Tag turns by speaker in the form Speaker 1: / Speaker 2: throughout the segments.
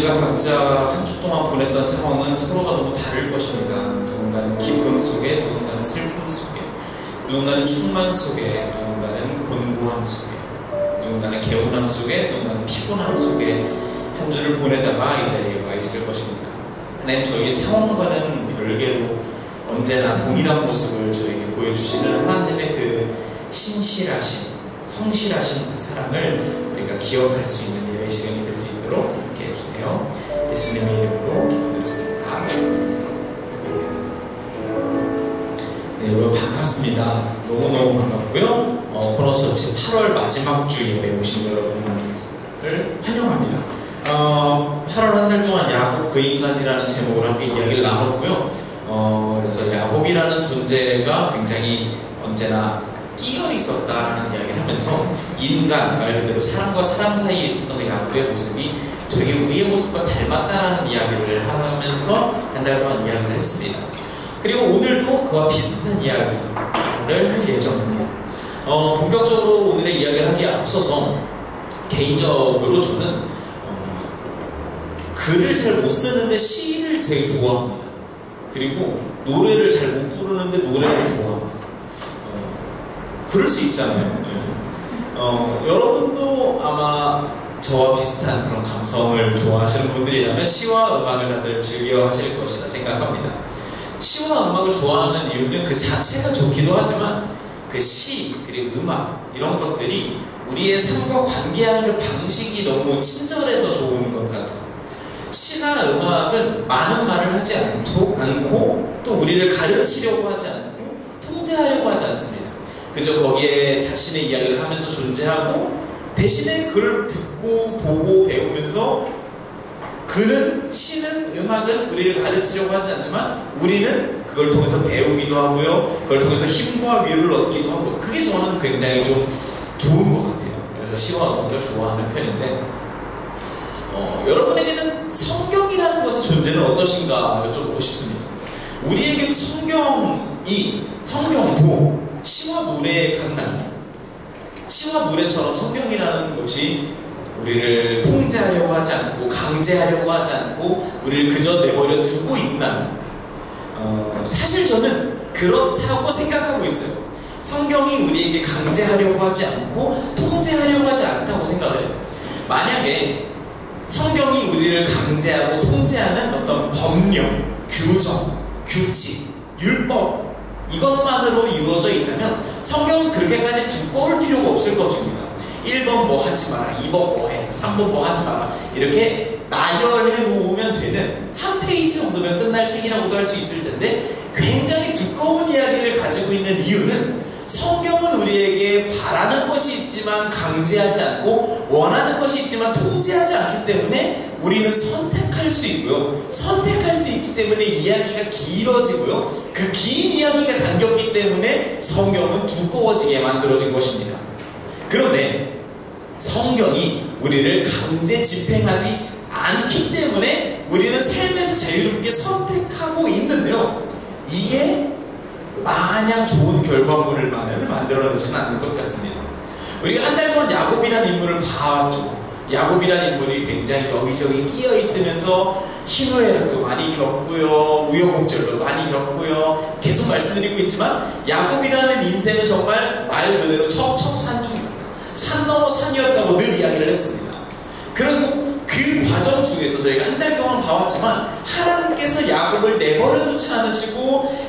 Speaker 1: 우리가 각자 한 주 동안 보냈던 상황은 서로가 너무 다를 것입니다. 누군가는 기쁨 속에, 누군가는 슬픔 속에, 누군가는 충만 속에, 누군가는 곤고함 속에, 누군가는 개운함 속에, 누군가는 피곤함 속에 한 주를 보내다가 이 자리에 와 있을 것입니다. 하나님, 저희 상황과는 별개로 언제나 동일한 모습을 저에게 보여주시는 하나님의 그 신실하신, 성실하신 그 사랑을 우리가 기억할 수 있는 예배 시간이 될 수 있도록 함께 해주세요. 예수님의 이름으로 기도드렸습니다. 네, 여러분 반갑습니다. 너무너무 반갑고요. 코너처치 8월 마지막 주 예배 오신 여러분을 환영합니다. 8월 한 달 동안 야곱 그 인간이라는 제목으로 함께 이야기를 나눴고요. 그래서 야곱이라는 존재가 굉장히 언제나 끼어 있었다라는 이야기를 하면서 인간, 말 그대로 사람과 사람 사이에 있었던 그 야곱의 모습이 되게 우리의 모습과 닮았다라는 이야기를 하면서 한 달 동안 이야기를 했습니다. 그리고 오늘도 그와 비슷한 이야기를 할 예정입니다. 본격적으로 오늘의 이야기를 하기에 앞서서 개인적으로 저는 글을 잘 못 쓰는데 시를 되게 좋아합니다. 그리고 노래를 잘 못 부르는데 노래를 좋아합니다. 그럴 수 있잖아요. 여러분도 아마 저와 비슷한 그런 감성을 좋아하시는 분들이라면 시와 음악을 다들 즐겨 하실 것이라 생각합니다. 시와 음악을 좋아하는 이유는 그 자체가 좋기도 하지만 그 시, 그리고 음악 이런 것들이 우리의 삶과 관계하는 그 방식이 너무 친절해서 좋은 것 같아요. 시나 음악은 많은 말을 하지 않고 또 우리를 가르치려고 하지 않고 통제하려고 하지 않습니다. 그저 거기에 자신의 이야기를 하면서 존재하고 대신에 그걸 듣고 보고 배우면서 시는 음악은 우리를 가르치려고 하지 않지만 우리는 그걸 통해서 배우기도 하고요. 그걸 통해서 힘과 위로를 얻기도 하고 그게 저는 굉장히 좀 좋은 것 같아요. 그래서 시와 음악을 좋아하는 편인데 여러분에게는 성경이라는 것의 존재는 어떠신가 여쭤보고 싶습니다. 우리에게 성경도 시와 노래에 같나요? 시와 노래처럼 성경이라는 것이 우리를 통제하려고 하지 않고 강제하려고 하지 않고 우리를 그저 내버려 두고 있나요? 사실 저는 그렇다고 생각하고 있어요. 성경이 우리에게 강제하려고 하지 않고 통제하려고 하지 않다고 생각을 해요. 만약에 성경이 우리를 강제하고 통제하는 어떤 법령, 규정, 규칙, 율법 이것만으로 이루어져 있다면 성경은 그렇게까지 두꺼울 필요가 없을 것입니다. 1번 뭐 하지 마라, 2번 뭐 해, 3번 뭐 하지 마라 이렇게 나열해 놓으면 되는 한 페이지 정도면 끝날 책이라고도 할 수 있을 텐데 굉장히 두꺼운 이야기를 가지고 있는 이유는 성경은 우리에게 바라는 것이 있지만 강제하지 않고 원하는 것이 있지만 통제하지 않기 때문에 우리는 선택할 수 있고요. 선택할 수 있기 때문에 이야기가 길어지고요. 그 긴 이야기가 담겼기 때문에 성경은 두꺼워지게 만들어진 것입니다. 그런데 성경이 우리를 강제 집행하지 않기 때문에 우리는 삶에서 자유롭게 선택하고 있는데요. 이게 마냥 좋은 결과물을 만들어내지는 않는 것 같습니다. 우리가 한 달 동안 야곱이라는 인물을 봐왔죠. 야곱이라는 인물이 굉장히 여기저기 끼어 있으면서 희노애락도 많이 겪고요, 우여곡절도 많이 겪고요. 계속 말씀드리고 있지만 야곱이라는 인생은 정말 말 그대로 첩첩산중입니다. 산 넘어 산이었다고 늘 이야기를 했습니다. 그리고 그 과정 중에서 저희가 한 달 동안 봐왔지만 하나님께서 야곱을 내버려 두지 않으시고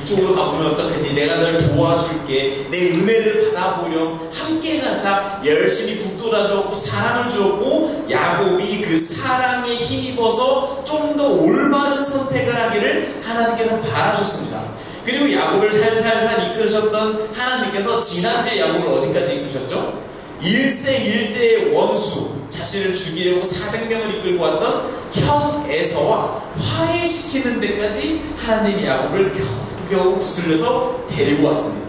Speaker 1: 이쪽으로 가보면 어떻겠니? 내가 널 도와줄게. 내 은혜를 받아보렴. 함께 가자. 열심히 북돋아 주었고 사랑을 주었고 야곱이 그 사랑에 힘입어서 좀 더 올바른 선택을 하기를 하나님께서 바라셨습니다. 그리고 야곱을 살살살 이끌으셨던 하나님께서 지난주에 야곱을 어디까지 이끄셨죠? 1세 1대의 원수, 자신을 죽이려고 400명을 이끌고 왔던 형 에서와 화해시키는 데까지 하나님이 야곱을 겨우 구슬려서 데리고 왔습니다.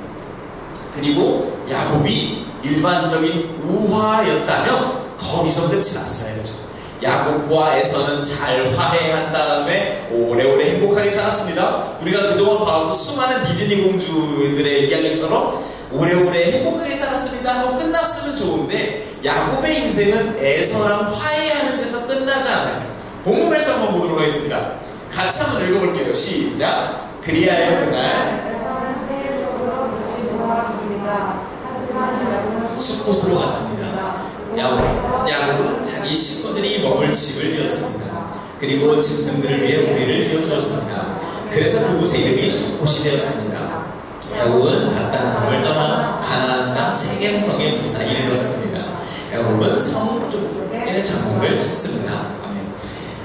Speaker 1: 그리고 야곱이 일반적인 우화였다면 거기서 끝이 났어야죠. 야곱과 에서는 잘 화해한 다음에 오래오래 행복하게 살았습니다. 우리가 그동안 봐왔던 수많은 디즈니 공주들의 이야기처럼 오래오래 행복하게 살았습니다 하고 끝났으면 좋은데 야곱의 인생은 에서랑 화해하는 데서 끝나지 않아요. 본문 말씀 한번 보도록 하겠습니다. 같이 한번 읽어볼게요. 시작. 그리하여 그날 숫곳으로 갔습니다. 야곱은 자기 식구들이 먹을 집을 지었습니다. 그리고 짐승들을 위해 우리를 지어주었습니다. 그래서 그곳의 이름이 숫곳이 되었습니다. 야곱은 바단 땅을 떠나 가나안 땅 세겜성에 무사히 이르렀습니다. 야곱은 성 쪽에 장막을 쳤습니다.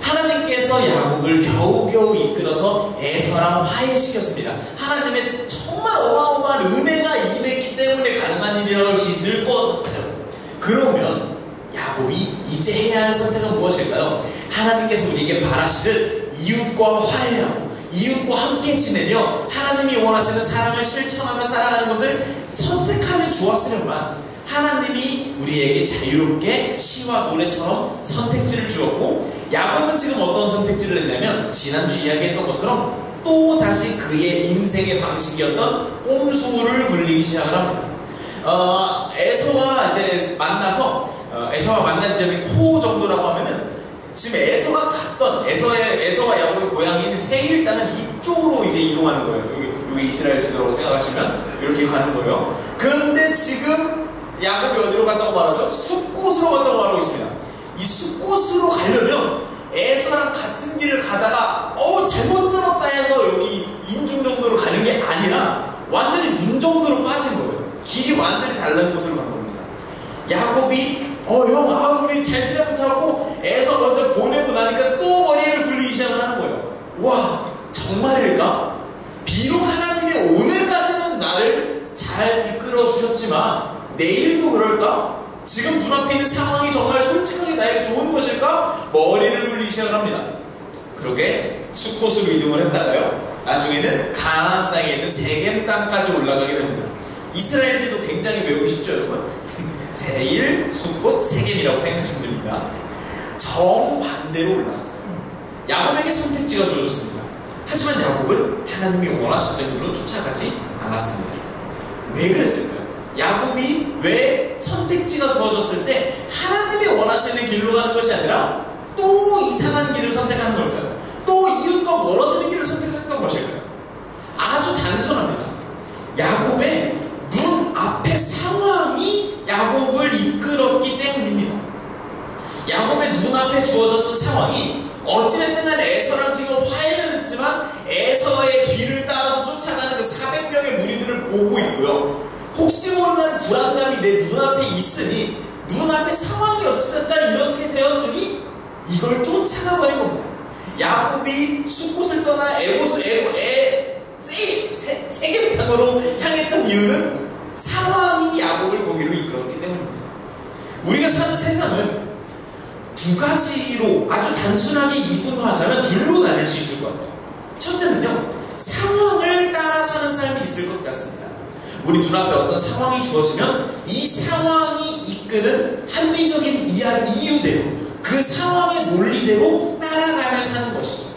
Speaker 1: 하나님께서 야곱을 겨우겨우 이끌어서 에서랑 화해시켰습니다. 하나님의 정말 어마어마한 은혜가 임했기 때문에 가능한 일이라고 할 수 있을 것 같아요. 그러면 야곱이 이제 해야 할 선택은 무엇일까요? 하나님께서 우리에게 바라시는 이웃과 화해하고 이웃과 함께 지내며 하나님이 원하시는 사랑을 실천하며 살아가는 것을 선택하면 좋았으려만 하나님이 우리에게 자유롭게 시와 노래처럼 선택지를 주었고, 야곱은 지금 어떤 선택지를 했냐면 지난주 이야기했던 것처럼 또 다시 그의 인생의 방식이었던 꼼수를 굴리기 시작을 합니다. 에서와 이제 만나서 에서와 만난 지점이 코 정도라고 하면은 지금 에서가 갔던 에서와 야곱의 고향인 세일 땅은 이쪽으로 이제 이동하는 거예요. 여기 이스라엘 지도라고 생각하시면 이렇게 가는 거예요. 그런데 지금 야곱이 어디로 갔다고 말하죠? 숫곳으로 갔다고 말하고 있습니다. 이 숫곳으로 가려면 에서랑 같은 길을 가다가 잘못 들었다 해서 여기 인중 정도로 가는 게 아니라 완전히 눈 정도로 빠진 거예요. 길이 완전히 다른 곳으로 간 겁니다. 야곱이 형, 우리 잘 지내보자 하고 에서 먼저 보내고 나니까 또 머리를 굴리기 시작을 하는 거예요. 와, 정말일까? 비록 하나님이 오늘까지는 나를 잘 이끌어 주셨지만 내일도 그럴까? 지금 눈앞에 있는 상황이 정말 솔직하게 나에게 좋은 것일까? 머리를 굴리기 시작을 합니다. 그렇게 숫곳으로 이동을 했다가요, 나중에는 가나안 땅에 있는 세겜 땅까지 올라가게 됩니다. 이스라엘 지도 굉장히 외우기 쉽죠, 여러분? 세일, 숫곳, 세겜이라고 생각하시면 됩니다. 정반대로 올라갔어요. 야곱에게 선택지가 주어졌습니다. 하지만 야곱은 하나님이 원하셨던 길로 쫓아가지 않았습니다. 왜 그랬을까요? 야곱이 왜 선택지가 주어졌을 때 하나님이 원하시는 길로 가는 것이 아니라 또 이상한 길을 선택하는 걸까요? 또 이웃과 멀어지는 길을 선택했던 것일까요? 아주 단순합니다. 야곱의 눈앞의 상황이 야곱을 이끌었기 때문입니다. 야곱의 눈앞에 주어졌던 상황이 어찌됐든 간에 에서랑 지금 화해는 했지만 에서의 뒤를 따라서 쫓아가는 그 400명의 무리들을 보고 있고요. 혹시 모르는 불안감이 내 눈앞에 있으니, 눈앞의 상황이 어찌됐든 이렇게 되었으니 이걸 쫓아가 버린 겁니다. 야곱이 숫곳을 떠나 세겜 땅으로 향했던 이유는 상황이 야곱을 거기로 이끌었기 때문입니다. 우리가 사는 세상은 두 가지로 아주 단순하게 이분화하자면 둘로 나뉠 수 있을 것 같아요. 첫째는요, 상황을 따라 사는 삶이 있을 것 같습니다. 우리 눈앞에 어떤 상황이 주어지면 이 상황이 이끄는 합리적인 이유대로, 그 상황의 논리대로 따라가며 사는 것이죠.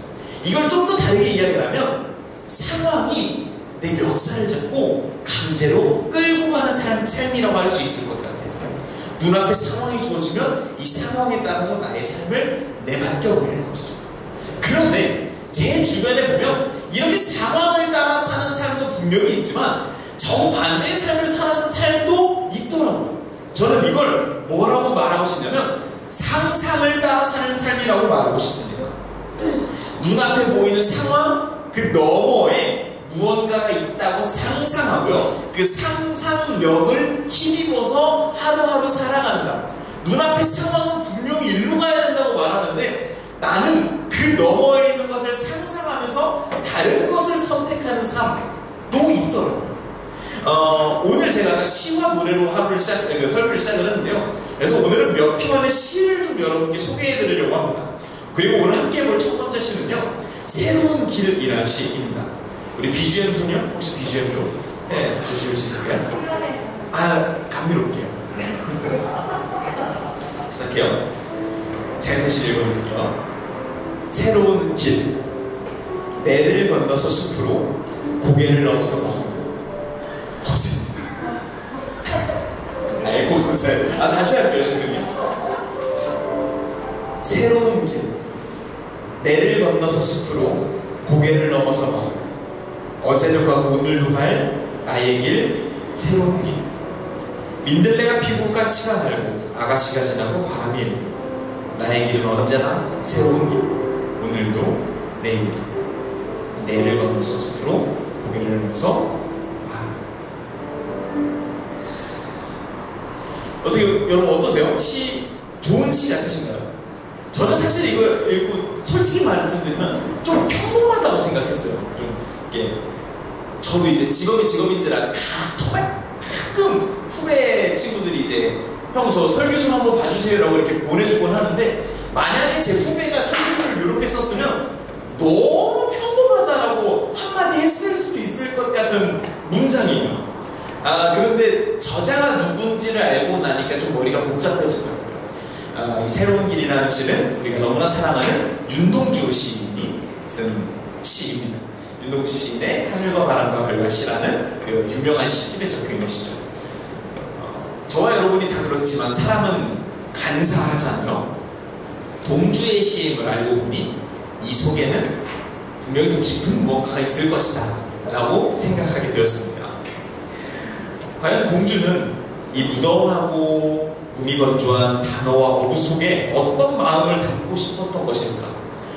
Speaker 1: 이걸 좀 더 다르게 이야기하면 상황이 내 멱살을 잡고 강제로 끌고 가는 삶이라고 할 수 있을 것 같아요. 눈앞에 상황이 주어지면 이 상황에 따라서 나의 삶을 내맡겨버리는 것이죠. 그런데 제 주변에 보면 이렇게 상황을 따라 사는 사람도 분명히 있지만 정반대의 삶을 사는 삶도 있더라고요. 저는 이걸 뭐라고 말하고 싶냐면 상상을 따라 사는 삶이라고 말하고 싶습니다. 눈앞에 보이는 상황 그 너머에 무언가가 있다고 상상하고요, 그 상상력을 힘입어서 하루하루 살아가는 삶. 눈앞의 상황은 분명히 일로 가야 된다고 말하는데 나는 그 너머에 있는 것을 상상하면서 다른 것을 선택하는 삶도 있더라고요. 오늘 제가 시와 노래로 하루를 설교를 시작을 했는데요. 그래서 오늘은 몇 편의 시를 좀 여러분께 소개해 드리려고 합니다. 그리고 오늘 함께 볼 첫 번째 시는요, 새로운 길이라는 시입니다. 우리 BGM 소녀? 혹시 BGM 좀 주실 수 있을까요? 감미롭게요. 부탁해요. 제가 대신 읽어드릴게요. 새로운 길, 배를 건너서 숲으로, 고개를 넘어서 걷는 허세. 고세. 다시 할게요, 죄송해요. 새로운 길, 내를 건너서 숲으로 고개를 넘어서 봐. 어제도 가고 오늘도 갈 나의 길 새로운 길. 민들레가 피고 까치가 날고 아가씨가 지나고 바람이 일고 나의 길은 언제나 새로운 길. 오늘도 내일 내를 건너서 숲으로 고개를 넘어서 봐. 어떻게 여러분 어떠세요? 좋은 시 같으신가요? 저는 사실 이거 읽고 솔직히 말씀드리면 좀 평범하다고 생각했어요. 좀 이렇게 저도 이제 직업인지라 정말 가끔 후배 친구들이 이제 형 저 설교 좀 한번 봐주세요라고 이렇게 보내주곤 하는데, 만약에 제 후배가 설교를 이렇게 썼으면 너무 평범하다라고 한마디 했을 수도 있을 것 같은 문장이에요. 그런데 저자가 누군지를 알고 나니까 좀 머리가 복잡해지더라고요. 이 새로운 길이라는 시는 우리가 너무나 사랑하는 윤동주 시인이 쓴 시입니다. 윤동주 시인의 하늘과 바람과 별과 시라는 그 유명한 시집에 적혀있는 시죠. 저와 여러분이 다 그렇지만 사람은 간사하잖아요. 동주의 시임을 알고 보니 이 속에는 분명히 더 깊은 무언가가 있을 것이다 라고 생각하게 되었습니다. 과연 동주는 이 무덤하고 무미건조한 단어와 어구 속에 어떤 마음을 담고 싶었던 것일까?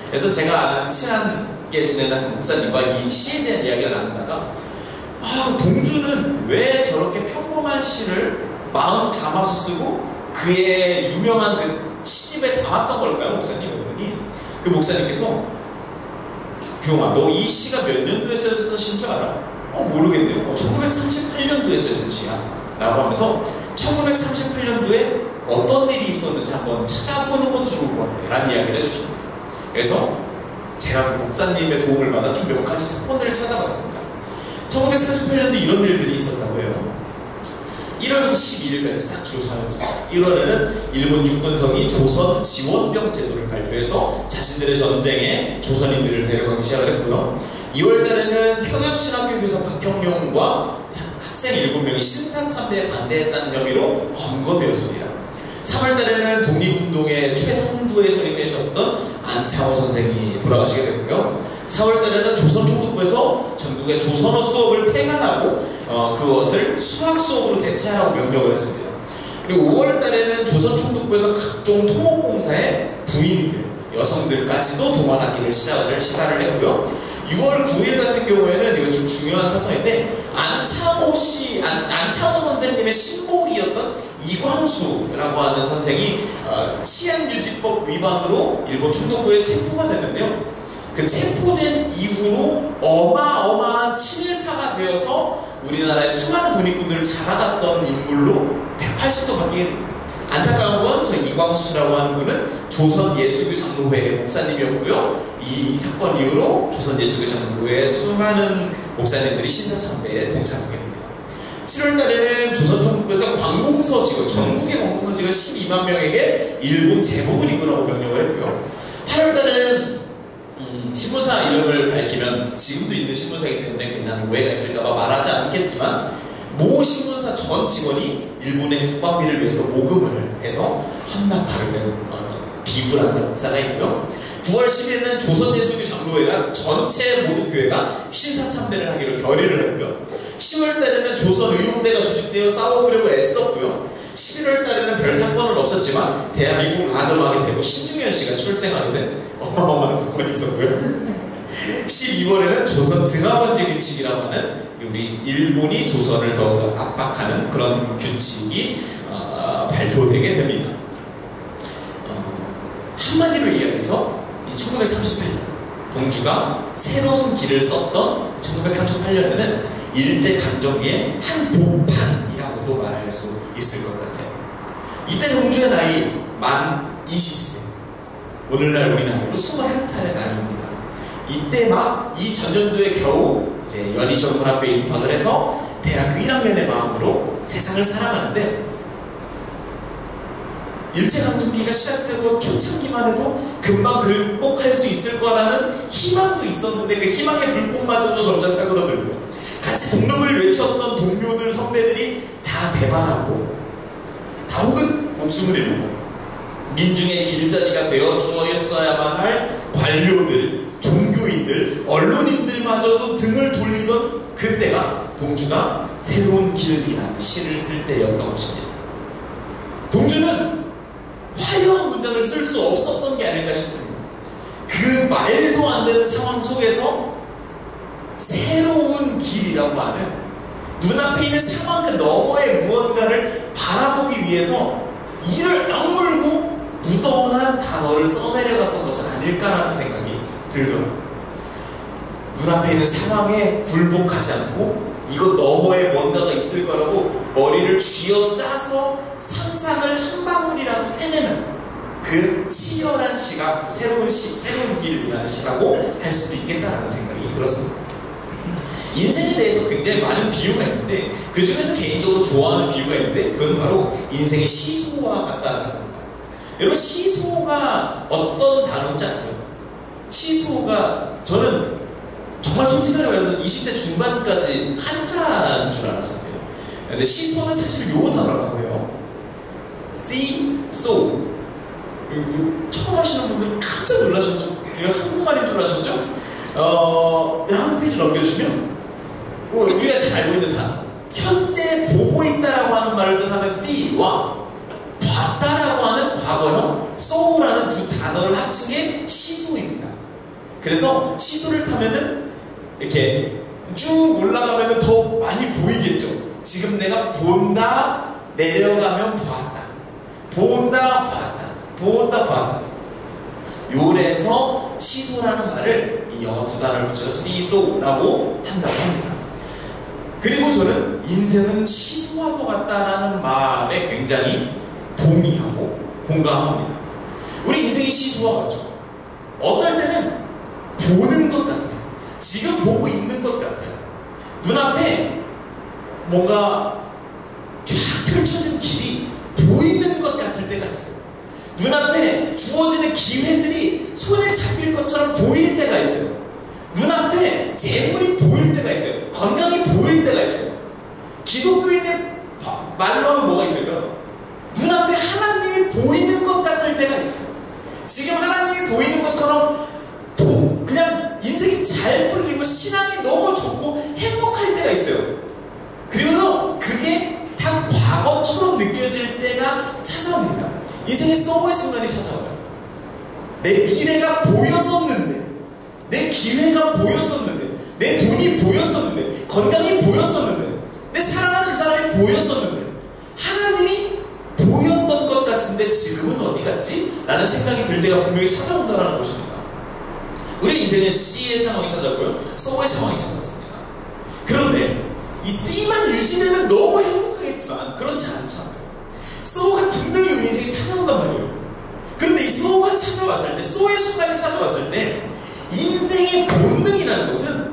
Speaker 1: 그래서 제가 아는 친하게 지내는 목사님과 이 시에 대한 이야기를 나누다가 동주는 왜 저렇게 평범한 시를 마음 담아서 쓰고 그의 유명한 그 시집에 담았던 걸까요, 목사님? 그러더니 그 목사님께서 규용아, 너 이 시가 몇 년도에 쓰여졌던 시인 줄 알아? 모르겠네요. 1938년도에 쓰여진 시야 라고 하면서 1938년도에 어떤 일이 있었는지 한번 찾아보는 것도 좋을 것 같아요 라는 이야기를 해주십니다. 그래서 제가 그 목사님의 도움을 받아 좀 몇 가지 사건들을 찾아봤습니다. 1938년도에 이런 일들이 있었다고 해요. 1월부터 12일까지 싹 조사해봤어요. 1월에는 일본 육군성이 조선 지원병 제도를 발표해서 자신들의 전쟁에 조선인들을 데려가기 시작을 했고요. 2월달에는 평양신학교 교사 박형룡과 학생 7명이 신사참배에 반대했다는 혐의로 검거되었습니다. 3월달에는 독립운동의 최선두에 서리되셨던 안창호 선생이 돌아가시게 됐고요. 4월달에는 조선총독부에서 전국의 조선어 수업을 폐간하고 그것을 수학 수업으로 대체하라고 명령을 했습니다. 그리고 5월달에는 조선총독부에서 각종 토목공사의 부인들, 여성들까지도 동원하기를 시작을 했고요. 6월 9일 같은 경우에는 이거 좀 중요한 사건인데, 안창호 선생님의 신복이었던 이광수라고 하는 선생이 치안유지법 위반으로 일본 총독부에 체포가 됐는데요. 그 체포된 이후로 어마어마한 친일파가 되어서 우리나라의 수많은 독립군들을 잡아갔던 인물로 180도 바뀐, 안타까운 건 저 이광수라고 하는 분은 조선예수교 장로회의 목사님이었고요. 이 사건 이후로 조선예수교 장로회의 수많은 목사님들이 신사참배에 동참하게 됩니다. 7월달에는 조선총독부에서 관공서 직원, 전국의 관공서 직원 12만 명에게 일본 제복을 입으라고 명령을 했고요. 8월달에는 신문사 이름을 밝히면 지금도 있는 신문사이기 때문에 괜한 오해가 있을까봐 말하지 않겠지만, 모 신문사 전 직원이 일본의 국방비를 위해서 모금을 해서 헌납하게 된 비굴한 역사가 있고요. 9월 10일에는 조선예수교 장로회가 전체 모든 교회가 신사참배를 하기로 결의를 했고요. 10월달에는 조선의용대가 조직되어 싸워보려고 애썼고요. 11월달에는 별 사건은 없었지만 대한민국 아들하게 되고 신중현 씨가 출생하게 된 어마어마한 사건이 있었고요. 12월에는 조선 등하반지 규칙이라고 하는 우리 일본이 조선을 더욱더 압박하는 그런 규칙이 발표되게 됩니다. 한마디로 이야기해서 이 1938년 동주가 새로운 길을 썼던 1938년에는 일제강점기의 한 복판이라고도 말할 수 있을 것 같아요. 이때 동주의 나이 만 20세, 오늘날 우리 나이로 21살의 나이입니다. 이때 막 이 전년도에 겨우 이제 연희정문학교에 입학을 해서 대학교 1학년의 마음으로 세상을 살아가는데, 일제강점기가 시작되고 초창기만 해도 금방 극복할 수 있을 거라는 희망도 있었는데, 그 희망의 불꽃마저도 점차 사그러들고, 같이 독립을 외쳤던 동료들, 선배들이 다 배반하고, 다 혹은 목숨을 잃고 민중의 길자리가 되어 주어였어야만 할 관료들, 종교인들, 언론인들마저도 등을 돌리던 그때가 동주가 새로운 길이라는 시를 쓸 때였던 것입니다. 동주는 화려한 문장을 쓸 수 없었던 게 아닐까 싶습니다. 그 말도 안 되는 상황 속에서 새로운 길이라고 하는 눈앞에 있는 상황 그 너머의 무언가를 바라보기 위해서 이를 악물고 무던한 단어를 써내려갔던 것은 아닐까라는 생각이 들더라고요. 눈앞에 있는 상황에 굴복하지 않고 이것 너머에 뭔가가 있을 거라고 머리를 쥐어짜서 상상을 한 방울이라도 해내는 그 치열한 시가 새로운 길이라는 시라고 할 수도 있겠다라는 생각이 들었습니다. 인생에 대해서 굉장히 많은 비유가 있는데 그 중에서 개인적으로 좋아하는 비유가 있는데 그건 바로 인생의 시소와 같다는 겁니다. 여러분 시소가 어떤 단어인지 아세요? 시소가 저는 정말 솔직하게 말해서 20대 중반까지 한자인 줄 알았어요. 근데 시소는 사실 요 단어라고 해요. 시소. 처음 하시는 분들은 깜짝 놀라셨죠? 이거 한국말인 줄 아셨죠? 한 페이지 넘겨주시면 우리가 잘 알고 있는 단어 현재 보고 있다라고 하는 말을 뜻하는 see와 봤다라고 하는 과거형 saw라는 두 단어를 합친 게 시소입니다. 그래서 시소를 타면은 이렇게 쭉 올라가면은 더 많이 보이겠죠. 지금 내가 본다, 내려가면 보았다, 본다, 봤다, 본다, 봤다. 요래서 시소라는 말을 이 영어 두 단어를 붙여서 시소라고 한다고 합니다. 그리고 저는 인생은 시소와도 같다라는 말에 굉장히 동의하고 공감합니다. 우리 인생이 시소와 같죠. 어떨 때는 보는 것 같아요. 지금 보고 있는 것 같아요. 눈앞에 뭔가 쫙 펼쳐진 길이 보이는 것 같을 때가 있어요. 눈앞에 주어지는 기회들이 손에 잡힐 것처럼 보일 때가 있어요. 눈앞에 재물이 보일 때가 있어요. 건강이 보일 때가 있어요. 기독교인의 말로 하면 뭐가 있을까요? 눈앞에 하나님이 보이는 것 같을 때가 있어요. 지금 하나님이 보이는 것처럼 그냥 인생이 잘 풀리고 신앙이 너무 좋고 행복할 때가 있어요. 그리고 그게 다 과거처럼 느껴질 때가 찾아옵니다. 인생의 서브의 순간이 찾아와요. 내 미래가 보였었는데, 내 기회가 보였었는데, 내 돈이 보였었는데, 건강이 보였었는데, 내 사랑하는 그 사람이 보였었는데, 하나님이 보였던 것 같은데 지금은 어디 갔지? 라는 생각이 들 때가 분명히 찾아온다는 것입니다. 우리 인생은 C의 상황이 찾아오고요, So의 상황이 찾아왔습니다. 그런데 이 C만 유지되면 너무 행복하겠지만 그렇지 않잖아요. So가 분명히 우리 인생에 찾아온단 말이에요. 그런데 이 So가 찾아왔을 때, So의 순간이 찾아왔을 때 인생의 본능이라는 것은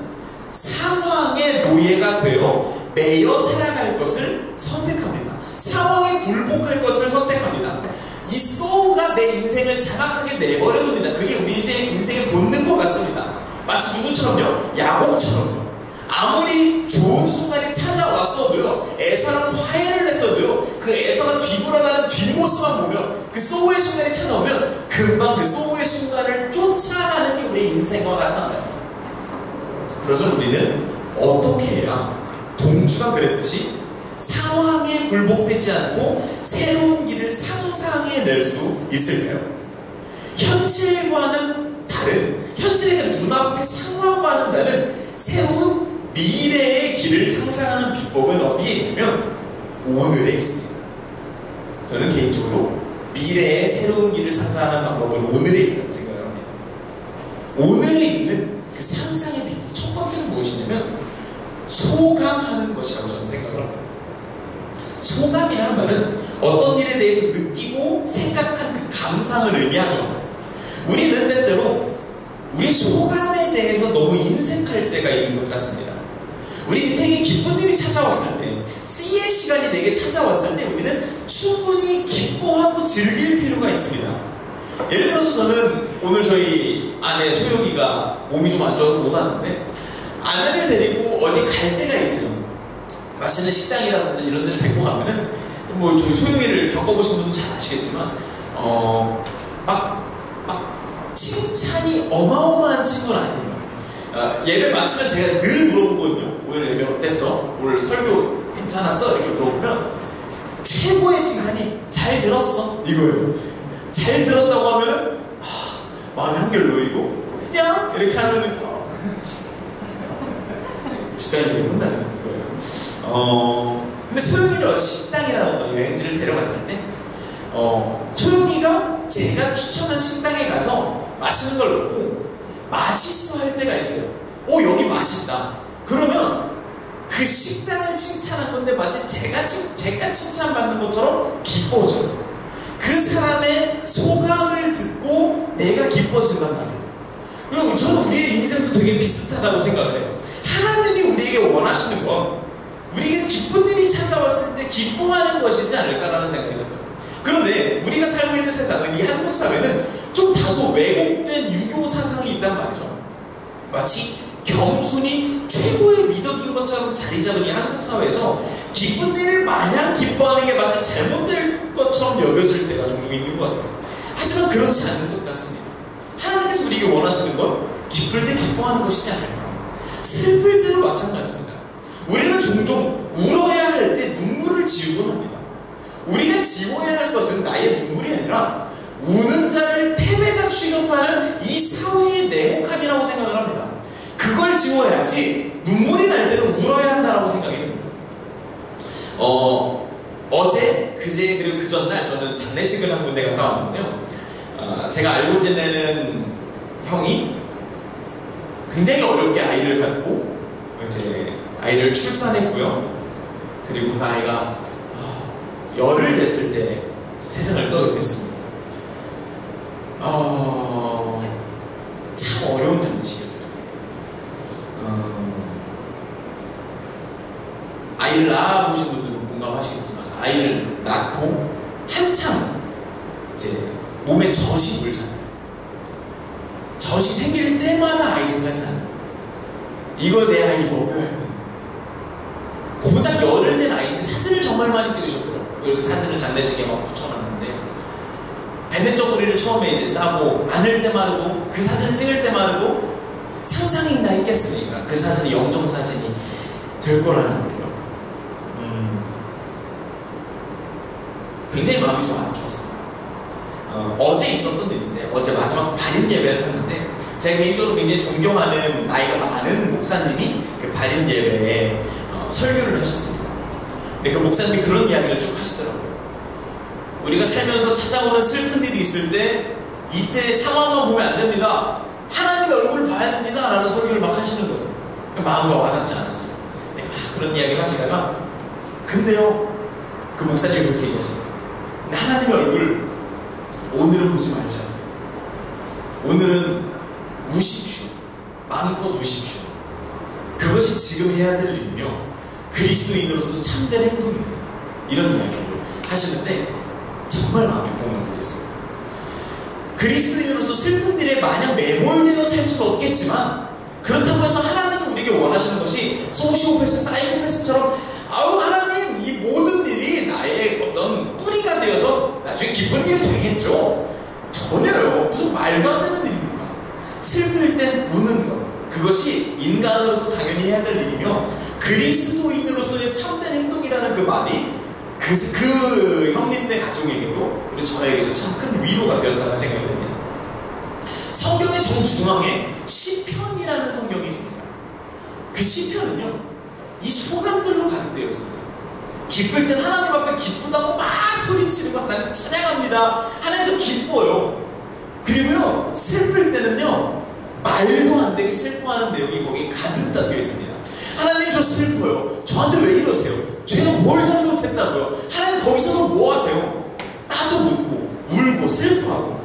Speaker 1: 상황의 노예가 되어 매여 살아갈 것을 선택합니다. 상황에 굴복할 것을 선택합니다. 이 소우가 내 인생을 장악하게 내버려둡니다. 그게 우리 인생의 본능과 같습니다. 마치 누구처럼요? 야곱처럼요. 아무리 좋은 순간이 찾아왔어도요, 에서랑 화해를 했어도요, 그 에서가 뒤돌아가는 뒷모습만 보면, 그 소우의 순간이 찾아오면 금방 그 소우의 순간을 쫓아가는 게 우리의 인생과 같잖아요. 그러면 우리는 어떻게 해야 동주가 그랬듯이 상황에 굴복되지 않고 새로운 길을 상상해낼 수 있을까요? 현실과는 다른, 현실의 눈앞의 상황과는 다른 새로운 미래의 길을 상상하는 비법은 어디에 있냐면 오늘에 있습니다. 저는 개인적으로 미래의 새로운 길을 상상하는 방법은 오늘에 있다고 생각을 합니다. 오늘에 있는 그 상상의 비법, 첫 번째는 무엇이냐면 소감하는 것이라고 저는 생각을 합니다. 소감이라는 말은 어떤 일에 대해서 느끼고 생각한 그 감상을 의미하죠. 우리는 때때로 우리 소감에 대해서 너무 인색할 때가 있는 것 같습니다. 우리 인생에 기쁜 일이 찾아왔을 때, C의 시간이 내게 찾아왔을 때 우리는 충분히 기뻐하고 즐길 필요가 있습니다. 예를 들어서 저는 오늘 저희 아내 소영이가 몸이 좀 안 좋아서 못 왔는데 아내를 데리고 어디 갈 때가 있어요. 맛있는 식당이라든지 이런 데를 데리고 가면은 뭐 저희 소영이를 겪어보신 분은 잘 아시겠지만 막 칭찬이 칭찬이 어마어마한 친구는 아니에요. 예배 마치면 제가 늘 물어보거든요. 오늘 예배 어땠어? 오늘 설교 괜찮았어? 이렇게 물어보면 최고의 칭찬이 잘 들었어? 이거예요. 잘 들었다고 하면은 마음이 한결 놓이고 그냥 이렇게 하면은 집사님이 혼나는 거예요. 근데 소영이를 식당이라던가 여행지를 데려갔을 때 소영이가 제가 추천한 식당에 가서 맛있는 걸 먹고 맛있어 할 때가 있어요. 여기 맛있다. 그러면 그 식당을 칭찬한 건데 마치 제가 칭찬받는 것처럼 기뻐져요. 그 사람의 소감을 듣고 내가 기뻐진단 말이에요. 그리고 저는 우리의 인생도 되게 비슷하다고 생각해요. 하나님이 우리에게 원하시는 건 우리에게 기쁜 일이 찾아왔을 때 기뻐하는 것이지 않을까라는 생각이 들어요. 그런데 우리가 살고 있는 세상은, 이 한국 사회는 좀 다소 왜곡된 유교 사상이 있단 말이죠. 마치 겸손이 최고의 미덕인 것처럼 자리 잡은 이 한국 사회에서 기쁜 일을 마냥 기뻐하는 게 마치 잘못될 것처럼 여겨질 때가 종종 있는 것 같아요. 하지만 그렇지 않은 것 같습니다. 하나님께서 우리에게 원하시는 건 기쁠 때 기뻐하는 것이지 않을까. 슬플 때도 마찬가지입니다. 우리는 종종 울어야 할 때 눈물을 지우곤 합니다. 우리가 지워야 할 것은 나의 눈물이 아니라 우는 자를 패배자 취급하는 이 사회의 냉혹함이라고 생각을 합니다. 그걸 지워야지 눈물이 날 때는 울어야 한다라고 생각이 듭니다. 어제, 그제, 그리고 그 전날 저는 장례식을 한 군데 갔다 왔는데요. 제가 알고 지내는 형이 굉장히 어렵게 아이를 갖고 이제 아이를 출산했고요. 그리고 그 아이가 열흘 됐을 때 세상을 떠게 됐습니다. 참 어려운 장례식이었어요. 아이를 낳아보신 분들은 공감하시겠지만 아이를 낳고 한참 이제 몸에 젖이 물잖아요. 젖이 생길 때마다 아이 생각이 나요. 이거 내 아이 먹여야 돼. 고작 열흘 된 아이인데 사진을 정말 많이 찍으셨더라고요. 그리고 사진을 장례식에 막 붙여놨는데 배냇저고리를 처음에 이제 싸고 많을 때만 해도 그 사진을 찍을 때만 해도 상상이나 했겠습니까? 그 사진이 영정사진이 될 거라는 거예요. 굉장히 마음이 좀 안 좋았습니다. 어제 있었던 일인데 어제 마지막 발인 예배를 했는데 제가 개인적으로 굉장히 존경하는 나이가 많은 목사님이 그 발인 예배에 설교를 하셨습니다. 근데 그 목사님이 그런 이야기를 쭉 하시더라고요. 우리가 살면서 찾아오는 슬픈 일이 있을 때 이때 상황만 보면 안 됩니다. 하나님의 얼굴을 봐야 됩니다. 라는 설교를 막 하시는 거예요. 마음과 와닿지 않았어요. 네, 막 그런 이야기를 하시다가 근데요, 그 목사님이 그렇게 얘기하셨어요. 하나님의 얼굴 오늘은 보지 말자. 오늘은 우십시오. 마음껏 우십시오. 그것이 지금 해야 될 일이며 그리스도인으로서 참된 행동입니다. 이런 이야기를 하시는데 정말 마음이 공감이 됐어요. 그리스도인으로서 슬픈 일에 마냥 매몰되어 살 수는 없겠지만 그렇다고 해서 하나님이 우리에게 원하시는 것이 소시오패스, 사이코패스처럼 하나님 이 모든 일이 나의 어떤 뿌리가 되어서 나중에 기쁜 일이 되겠죠. 전혀요. 무슨 말도 안 되는 일입니까? 슬플 땐 우는 것, 그것이 인간으로서 당연히 해야 될 일이며 그리스도인으로서의 참된 행동이라는 그 말이 그 형님네 가족에게도 그리고 저에게도 참 큰 위로가 되었다는 생각이 듭니다. 성경의 정중앙에 시편이라는 성경이 있습니다. 그 시편은요, 이 소감들로 가득되어 있습니다. 기쁠 땐 하나님 앞에 기쁘다고 막 소리치는 거 하나님 찬양합니다. 하나님 저 기뻐요. 그리고요, 슬플 때는요, 말도 안 되게 슬퍼하는 내용이 거기에 가득 담겨 있습니다. 하나님 저 슬퍼요. 저한테 왜 이러세요? 제가 뭘 잘못했다고요? 하나님 거기 서서 뭐 하세요? 따져 묻고 울고 슬퍼하고,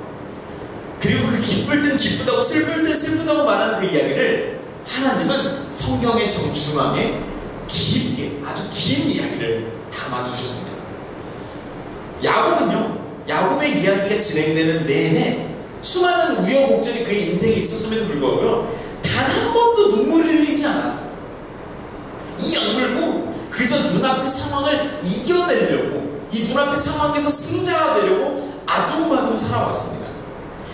Speaker 1: 그리고 그 기쁠 땐 기쁘다고 슬플 땐 슬프다고 말하는 그 이야기를 하나님은 성경의 정중앙에 깊게 아주 긴 이야기를 담아두셨습니다. 야곱은요, 야곱의 이야기가 진행되는 내내 수많은 우여곡절이 그의 인생에 있었음에도 불구하고요, 단 한 번도 눈물을 흘리지 않았어요. 이 악물고 그저 눈앞의 상황을 이겨내려고, 이 눈앞의 상황에서 승자가 되려고 아둥바둥 살아왔습니다.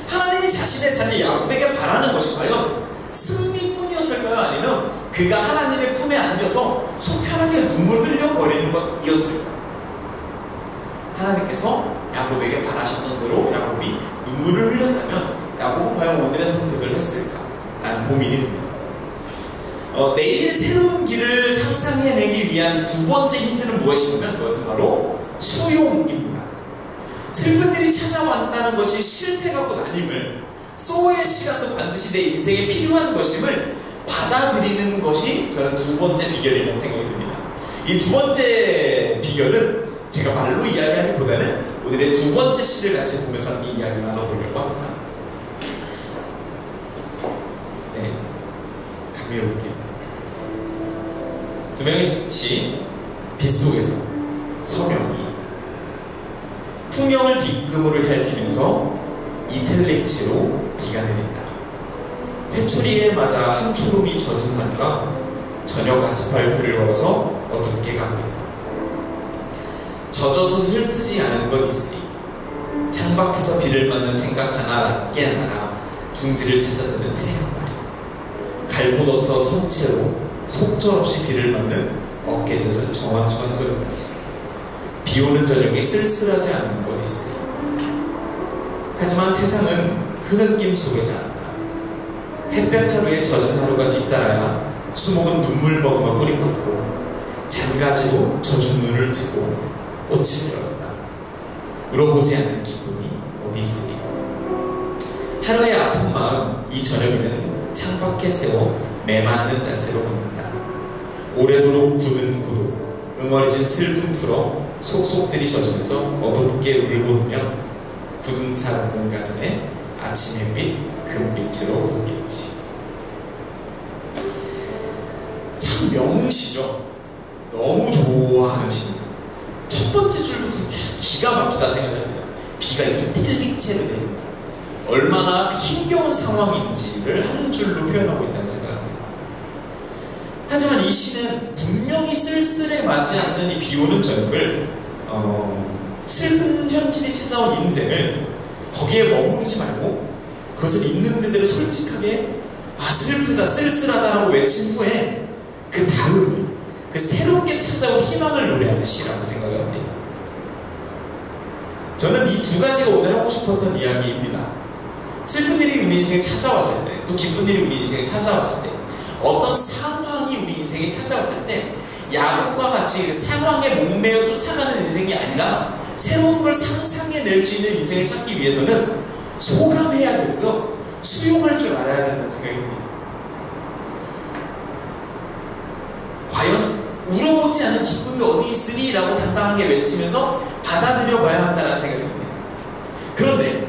Speaker 1: 하나님이 자신의 자녀 야곱에게 바라는 것이 과연 승리뿐이었을까요? 아니면 그가 하나님의 품에 안겨서 속 편하게 눈물을 흘려버리는 것이었을까요? 하나님께서 야곱에게 바라셨던 대로 야곱이 눈물을 흘렸다면 야곱은 과연 오늘의 선택을 했을까? 라는 고민이 듭니다. 내일의 새로운 길을 상상해내기 위한 두 번째 힌트는 무엇이냐면 그것은 바로 수용입니다. 슬픈 일이 찾아왔다는 것이 실패가 곧 아님을, 소의 시간도 반드시 내 인생에 필요한 것임을 받아들이는 것이 저는 두 번째 비결이라는 생각이 듭니다. 이 두 번째 비결은 제가 말로 이야기하기보다는 오늘의 두 번째 시를 같이 보면서 이 이야기를 나눠보려고 합니다. 네, 감미롭게 두 명의 시, 빗속에서 서명이 풍경을 빗금으로 핥히면서 이틀레치로 비가 내린다. 회초리에 맞아 한 초름이 젖은 하루가 저녁 아스팔트를 걸어서 어둡게 가고 있다. 젖어서 슬프지 않은 건 있으니 창밖에서 비를 맞는 생각 하나 낮게 날아 둥지를 찾아드는 새 한 마리, 갈 곳 없어 손채로 속절없이 비를 맞는 어깨 젖은 정한수한 그릇까지 비오는 저녁이 쓸쓸하지 않은 건 있으니 하지만 세상은 흐느낌 속에 자란다. 햇볕 하루에 젖은 하루가 뒤따라야 수목은 눈물 머금어 뿌리 뻗고 잔가지로 젖은 눈을 뜨고 꽃이 피어난다. 울어보지 않는 기쁨이 어디 있으니 하루의 아픈 마음 이 저녁에는 창밖에 세워 매맞는 자세로 걷는다. 오래도록 굳은 구도 응어리진 슬픔 풀어 속속들이 젖으면서 어둡게 울고 오면 굳은 사람들 가슴에 아침의 빛 금빛으로 돋겠지. 참 명시죠. 너무 좋아하는 시입니다. 첫 번째 줄부터 기가 막히다 생각합니다. 비가 이틀리체로 내린다. 얼마나 힘겨운 상황인지를 한 줄로 표현하고 있다는 생각합니다. 하지만 이 시는 분명히 쓸쓸해 맞지 않는 이 비오는 저녁을 슬픈 현실이 찾아온 인생을 거기에 머무르지 말고 그것을 있는 그대로 솔직하게 슬프다 쓸쓸하다라고 외친 후에 그 다음 그 새롭게 찾아온 희망을 노래하는 시라고 생각을 합니다. 저는 이 두 가지가 오늘 하고 싶었던 이야기입니다. 슬픈 일이 우리 인생에 찾아왔을 때, 또 기쁜 일이 우리 인생에 찾아왔을 때, 어떤 상황이 우리 인생에 찾아왔을 때 야곱과 같이 그 상황에 목매어 쫓아가는 인생이 아니라 새로운 걸 상상해낼 수 있는 인생을 찾기 위해서는 소감해야 되고요, 수용할 줄 알아야 된다는 생각이 듭니다. 과연 울어보지 않은 기쁨이 어디 있으니? 라고 당당하게 외치면서 받아들여 봐야 한다는 생각이 듭니다. 그런데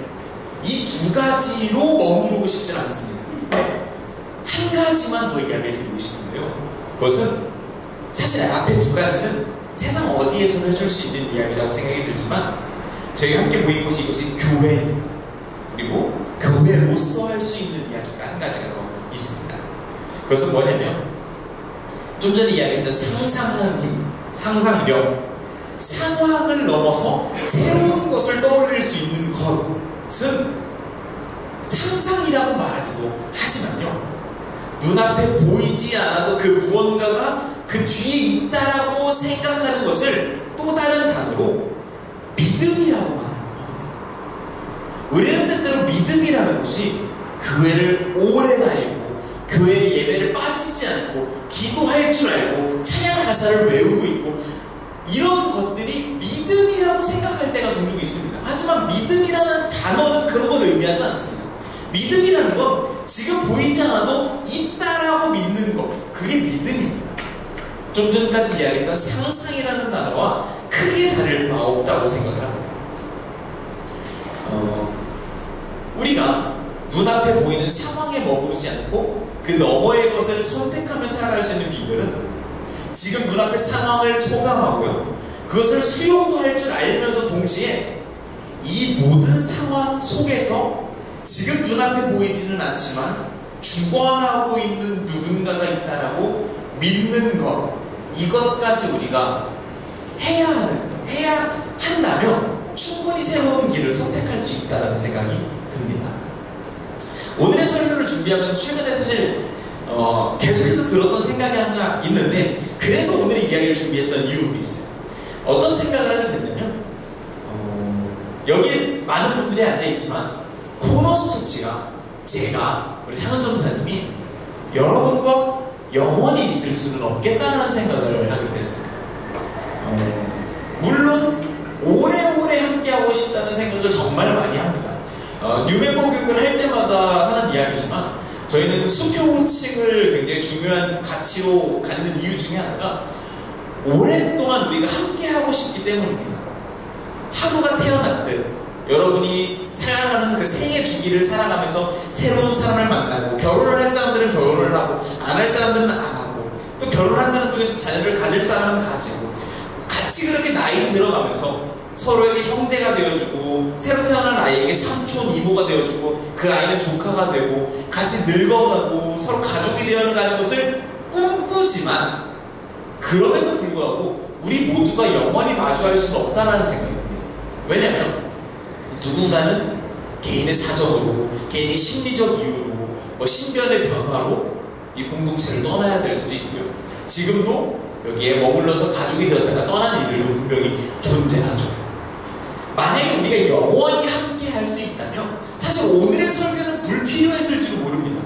Speaker 1: 이 두 가지로 머무르고 싶진 않습니다. 한 가지만 더 이야기를 드리고 싶은데요, 그것은 사실 앞에 두 가지는 세상 어디에서도 해줄 수 있는 이야기라고 생각이 들지만 저희가 함께 모인 곳이 이곳이 교회입니다. 그리고 교회로서 할 수 있는 이야기가 한 가지가 더 있습니다. 그것은 뭐냐면 좀 전에 이야기했던 상상하는 힘, 상상력, 상황을 넘어서 새로운 것을 떠올릴 수 있는 것은 상상이라고 말하기도 하지만요, 눈앞에 보이지 않아도 그 무언가가 그 뒤에 있다라고 생각하는 것을 또 다른 단어로 믿음이라고 말하는 겁니다. 우리는 때때로 믿음이라는 것이 교회를 오래 다니고 교회 예배를 빠지지 않고 기도할 줄 알고 찬양 가사를 외우고 있고 이런 것들이 믿음이라고 생각할 때가 종종 있습니다. 하지만 믿음이라는 단어는 그런 걸 의미하지 않습니다. 믿음이라는 건 지금 보이지 않아도 있다라고 믿는 것, 그게 믿음입니다. 좀 전까지 이야기했던 상상이라는 단어와 크게 다를 바 없다고 생각을 합니다. 우리가 눈앞에 보이는 상황에 머무르지 않고 그 너머의 것을 선택하며 살아갈 수 있는 비결은 지금 눈앞의 상황을 소감하고요, 그것을 수용도 할 줄 알면서 동시에 이 모든 상황 속에서 지금 눈앞에 보이지는 않지만 주관하고 있는 누군가가 있다라고 믿는 것, 이것까지 우리가 해야 한다면 충분히 새로운 길을 선택할 수 있다는 생각이 듭니다. 오늘의 설교를 준비하면서 최근에 사실 계속해서 들었던 생각이 하나 있는데, 그래서 오늘의 이야기를 준비했던 이유도 있어요. 어떤 생각을 하게 됐냐면, 여기 많은 분들이 앉아있지만 코너스 처치가, 제가 우리 상은 전사님이 여러분과 영원히 있을 수는 없겠다는 생각을 하게 됐습니다. 물론 오래오래 함께하고 싶다는 생각을 정말 많이 합니다. 뉴멤버 교육을 할 때마다 하는 이야기지만, 저희는 수표 호칭을 굉장히 중요한 가치로 갖는 이유 중에 하나가 오랫동안 우리가 함께하고 싶기 때문입니다. 하루가 태어났듯 여러분이 살아가는 그 생애 주기를 살아가면서 새로운 사람을 만나고, 결혼을 할 사람들은 결혼을 하고, 안 할 사람들은 안 하고, 또 결혼한 사람 중에서 자녀를 가질 사람은 가지고, 같이 그렇게 나이 들어가면서 서로에게 형제가 되어주고, 새로 태어난 아이에게 삼촌, 이모가 되어주고, 그 아이는 조카가 되고, 같이 늙어가고 서로 가족이 되어가는 것을 꿈꾸지만, 그럼에도 불구하고 우리 모두가 영원히 마주할 수는 없다는 생각이 듭니다. 왜냐면 누군가는 개인의 사정으로, 개인의 심리적 이유로, 신변의 변화로 이 공동체를 떠나야 될 수도 있고요. 지금도 여기에 머물러서 가족이 되었다가 떠난 이들도 분명히 존재하죠. 만약에 우리가 영원히 함께 할 수 있다면 사실 오늘의 설교는 불필요했을지도 모릅니다.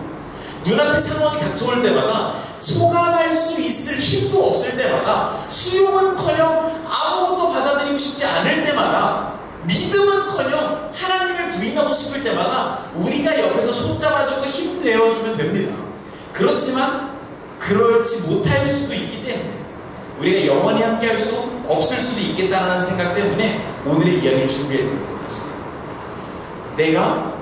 Speaker 1: 눈앞에 상황이 닥쳐올 때마다, 소감할 수 있을 힘도 없을 때마다, 수용은커녕 아무것도 받아들이고 싶지 않을 때마다, 믿음은커녕 하나님을 부인하고 싶을 때마다 우리가 옆에서 손잡아주고 힘 되어주면 됩니다. 그렇지만 그렇지 못할 수도 있기 때문에, 우리가 영원히 함께 할 수 없을 수도 있겠다는 생각 때문에 오늘의 이야기를 준비했던 것 같습니다. 내가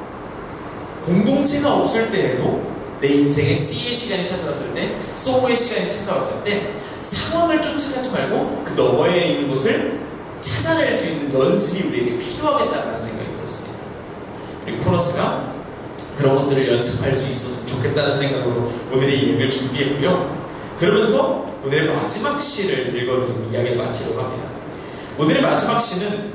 Speaker 1: 공동체가 없을 때에도 내 인생에 C의 시간이 찾아왔을 때, 소의 시간이 찾아왔을 때, 상황을 쫓아가지 말고 그 너머에 있는 것을 찾아낼 수 있는 연습이 우리에게 필요하겠다는 생각이 들었습니다. 그리고 코너스가 그런 것들을 연습할 수 있었으면 좋겠다는 생각으로 오늘의 이야기를 준비했고요. 그러면서 오늘의 마지막 시를 읽어드리고 이야기를 마치려고 합니다. 오늘의 마지막 시는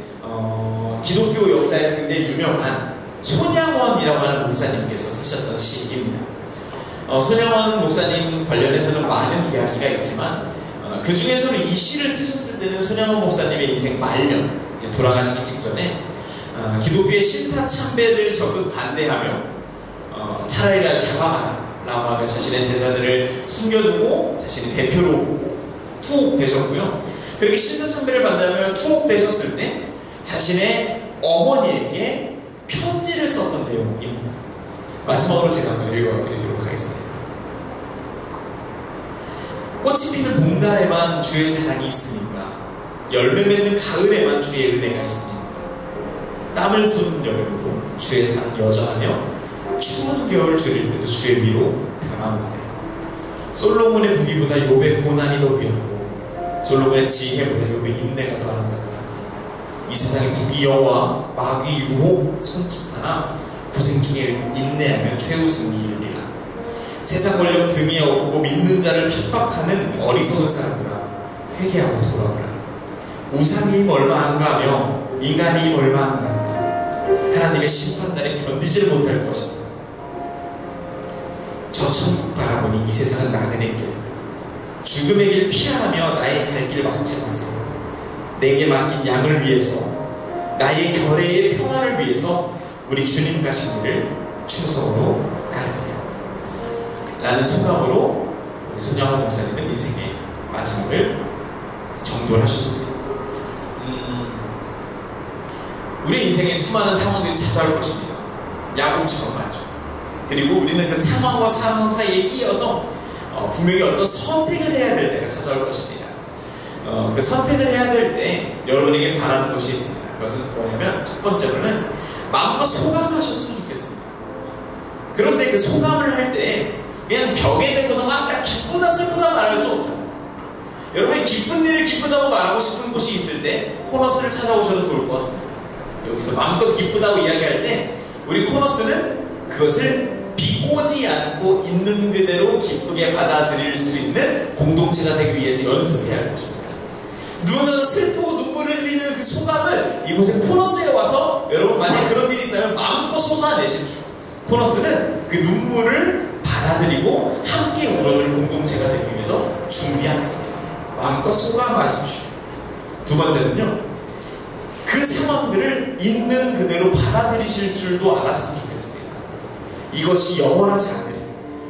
Speaker 1: 기독교 역사에서 굉장히 유명한 손양원이라고 하는 목사님께서 쓰셨던 시입니다. 손양원 목사님 관련해서는 많은 이야기가 있지만, 그 중에서는 이 시를 쓰셨을 때는 손양원 목사님의 인생 말년, 돌아가시기 직전에 기독교의 신사참배를 적극 반대하며 차라리 날 잡아가라 라고 하며 자신의 재산들을 숨겨두고 자신이 대표로 투옥되셨고요. 그렇게 신사참배를 반대하며 투옥되셨을 때 자신의 어머니에게 편지를 썼던 내용입니다. 마지막으로 제가 한번 읽어드리도록 하겠습니다. 꽃이 피는 봄날에만 주의 사랑이 있으니까, 열매 맺는 가을에만 주의 은혜가 있으니까, 땀을 쏟는 여름도 주의 사랑 여전하며, 추운 겨울 줄일 때도 주의 위로 변함없네. 솔로몬의 부귀보다 욥의 고난이 더 귀하고, 솔로몬의 지혜보다 욥의 인내가 더 아름답다. 이 세상의 부귀영화, 마귀, 유혹, 손짓하나 고생 중에 인내하며 최우승이 이르리라. 세상 권력 등에 업고 믿는 자를 핍박하는 어리석은 사람들아, 회개하고 돌아오라. 우상의 힘 얼마 안 가며 인간의 힘 얼마 안 간다. 하나님의 심판날에 견디질 못할 것이다. 저 천국 바라보니 이 세상은 나그네 길, 죽음의 길 피하라며 나의 갈 길 막지 마세요. 내게 맡긴 양을 위해서, 나의 결의의 평화를 위해서 우리 주님 가신 길을 충성으로 따르리라 라는 소감으로 손양원 목사님은 인생의 마지막을 정도를 하셨습니다. 우리 인생에 수많은 상황들이 찾아올 것입니다. 야곱처럼 말이죠. 그리고 우리는 그 상황과 상황 사이에 끼어서 분명히 어떤 선택을 해야 될 때가 찾아올 것입니다. 그 선택을 해야 될 때 여러분에게 바라는 것이 있습니다. 그것은 뭐냐면, 첫 번째로는 마음껏 소감하셨으면 좋겠습니다. 그런데 그 소감을 할 때 그냥 벽에 대고서 막 다 기쁘다 슬프다 말할 수 없잖아요. 여러분이 기쁜 일을 기쁘다고 말하고 싶은 곳이 있을 때 코너스를 찾아오셔도 좋을 것 같습니다. 여기서 마음껏 기쁘다고 이야기할 때 우리 코너스는 그것을 비꼬지 않고 있는 그대로 기쁘게 받아들일 수 있는 공동체가 되기 위해서 연습해야 할 것입니다. 누가 슬프고 눈물을 흘리는 그 소감을 이곳에 코너스에 와서 여러분 만약 그런 일이 있다면 마음껏 쏟아내십시오. 코너스는 그 눈물을 받아들이고 함께 울어줄 공동체가 되기 위해서 준비하겠습니다. 마음껏 쏟아 마십시오. 두 번째는요, 그 상황들을 있는 그대로 받아들이실 줄도 알았으면 좋겠습니다. 이것이 영원하지 않으리,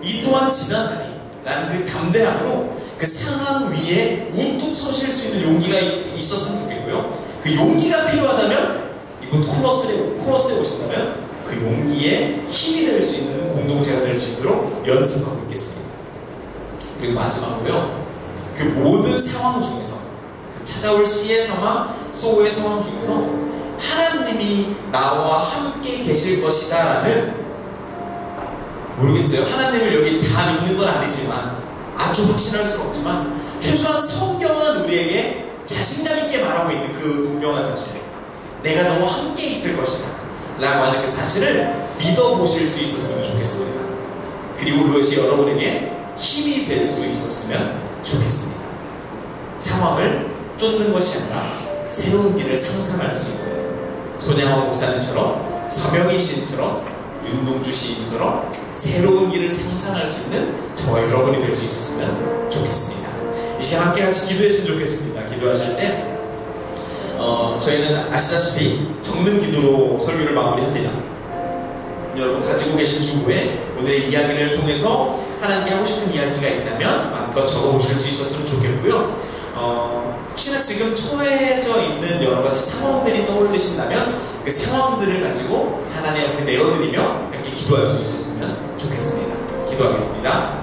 Speaker 1: 이 또한 지나가리 라는 그 담대함으로 그 상황 위에 우뚝 서실 수 있는 용기가 있었으면 좋겠고요. 그 용기가 필요하다면, 이곳 코러스에 오신다면 그 용기에 힘이 될 수 있는 공동체가 될 수 있도록 연습하고 있겠습니다. 그리고 마지막으로요, 그 모든 상황 중에서, 그 찾아올 시의 상황, 소우의 상황 중에서 하나님이 나와 함께 계실 것이다 라는, 모르겠어요, 하나님을 여기 다 믿는 건 아니지만, 아주 확신할 수는 없지만 최소한 성경은 우리에게 자신감 있게 말하고 있는 그 분명한 사실, 내가 너와 함께 있을 것이다 라고 하는 그 사실을 믿어보실 수 있었으면 좋겠습니다. 그리고 그것이 여러분에게 힘이 될 수 있었으면 좋겠습니다. 상황을 쫓는 것이 아니라 새로운 길을 상상할 수 있는 손양원 목사님처럼, 서명희 시인처럼, 윤동주 시인처럼 새로운 길을 상상할 수 있는 저와 여러분이 될 수 있었으면 좋겠습니다. 이 시간 함께 같이 기도했으면 좋겠습니다. 기도하실 때 저희는 아시다시피 적는 기도로 설교를 마무리합니다. 여러분 가지고 계신 주보에 오늘의 이야기를 통해서 하나님께 하고 싶은 이야기가 있다면 마음껏 적어보실 수 있었으면 좋겠고요. 혹시나 지금 처해져 있는 여러 가지 상황들이 떠올리신다면 그 상황들을 가지고 하나님 앞에 내어드리며 함께 기도할 수 있었으면 좋겠습니다. 기도하겠습니다.